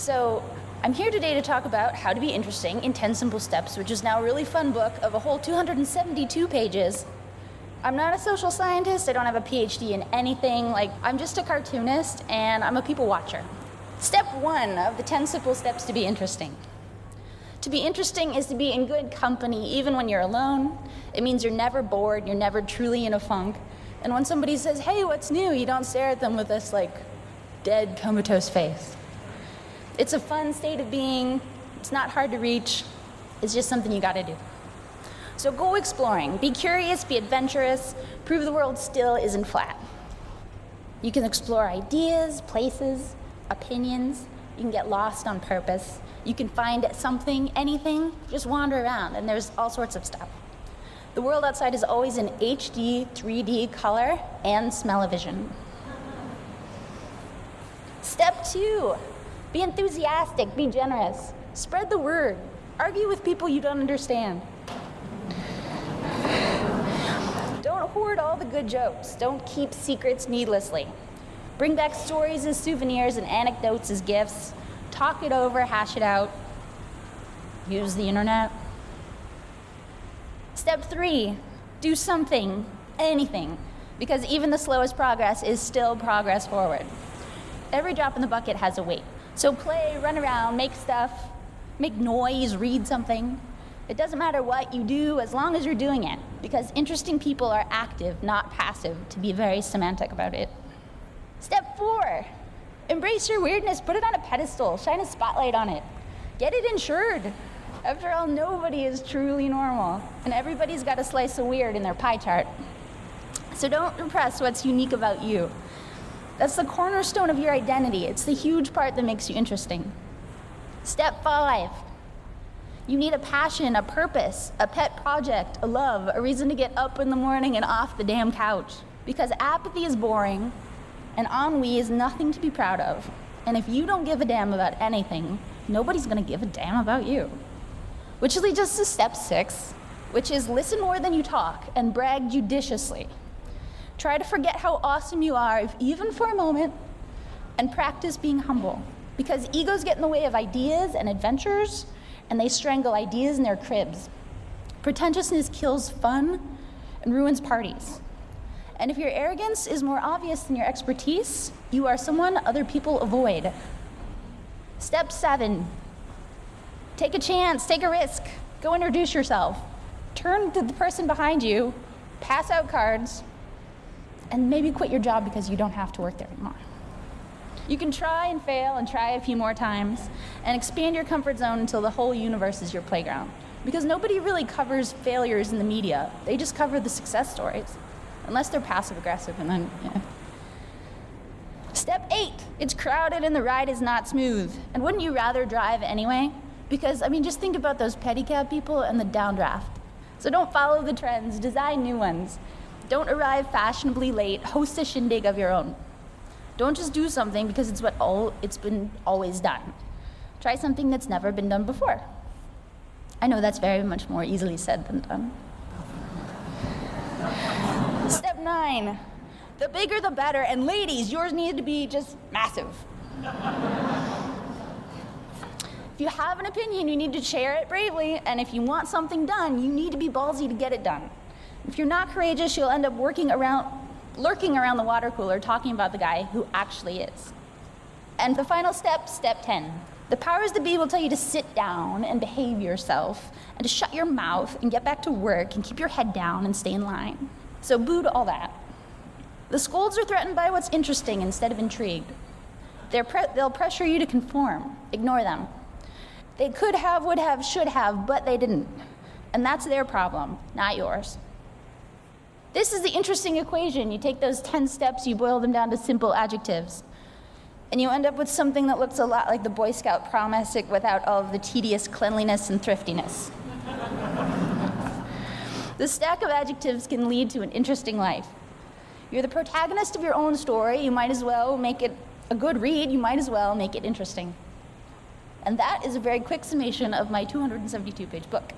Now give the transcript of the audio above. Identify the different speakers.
Speaker 1: So I'm here today to talk about how to be interesting in 10 Simple Steps, which is now a really fun book of a whole 272 pages. I'm not a social scientist, I don't have a PhD in anything, I'm just a cartoonist and I'm a people watcher. Step 1 of the 10 Simple Steps to be interesting. To be interesting is to be in good company even when you're alone. It means you're never bored, you're never truly in a funk. And when somebody says, hey, what's new? You don't stare at them with this dead comatose face. It's a fun state of being, it's not hard to reach, it's just something you gotta do. So go exploring, be curious, be adventurous, prove the world still isn't flat. You can explore ideas, places, opinions, you can get lost on purpose, you can find something, anything, just wander around, and there's all sorts of stuff. The world outside is always in HD, 3D color, and smell-o-vision. Step 2. Be enthusiastic, be generous. Spread the word. Argue with people you don't understand. Don't hoard all the good jokes. Don't keep secrets needlessly. Bring back stories as souvenirs and anecdotes as gifts. Talk it over, hash it out. Use the internet. Step 3, do something, anything, because even the slowest progress is still progress forward. Every drop in the bucket has a weight. So play, run around, make stuff, make noise, read something. It doesn't matter what you do as long as you're doing it, because interesting people are active, not passive, to be very semantic about it. Step 4, embrace your weirdness, put it on a pedestal, shine a spotlight on it. Get it insured. After all, nobody is truly normal, and everybody's got a slice of weird in their pie chart. So don't repress what's unique about you. That's the cornerstone of your identity. It's the huge part that makes you interesting. Step 5. You need a passion, a purpose, a pet project, a love, a reason to get up in the morning and off the damn couch. Because apathy is boring, and ennui is nothing to be proud of. And if you don't give a damn about anything, nobody's gonna give a damn about you. Which leads us to step 6, which is listen more than you talk and brag judiciously. Try to forget how awesome you are, if even for a moment, and practice being humble. Because egos get in the way of ideas and adventures, and they strangle ideas in their cribs. Pretentiousness kills fun and ruins parties. And if your arrogance is more obvious than your expertise, you are someone other people avoid. Step 7, take a chance, take a risk, go introduce yourself. Turn to the person behind you, pass out cards, and maybe quit your job because you don't have to work there anymore. You can try and fail and try a few more times and expand your comfort zone until the whole universe is your playground. Because nobody really covers failures in the media. They just cover the success stories, unless they're passive aggressive, and then, yeah. Step 8, it's crowded and the ride is not smooth. And wouldn't you rather drive anyway? Because, just think about those pedicab people and the downdraft. So don't follow the trends, design new ones. Don't arrive fashionably late, host a shindig of your own. Don't just do something because it's been always done. Try something that's never been done before. I know that's very much more easily said than done. Step 9, the bigger the better, and ladies, yours need to be just massive. If you have an opinion, you need to share it bravely, and if you want something done, you need to be ballsy to get it done. If you're not courageous, you'll end up lurking around the water cooler talking about the guy who actually is. And the final step, step 10. The powers that be will tell you to sit down and behave yourself, and to shut your mouth and get back to work and keep your head down and stay in line. So boo to all that. The scolds are threatened by what's interesting instead of intrigued. They'll pressure you to conform. Ignore them. They could have, would have, should have, but they didn't. And that's their problem, not yours. This is the interesting equation. You take those 10 steps, you boil them down to simple adjectives, and you end up with something that looks a lot like the Boy Scout promise without all of the tedious cleanliness and thriftiness. The stack of adjectives can lead to an interesting life. You're the protagonist of your own story. You might as well make it a good read. You might as well make it interesting. And that is a very quick summation of my 272-page book.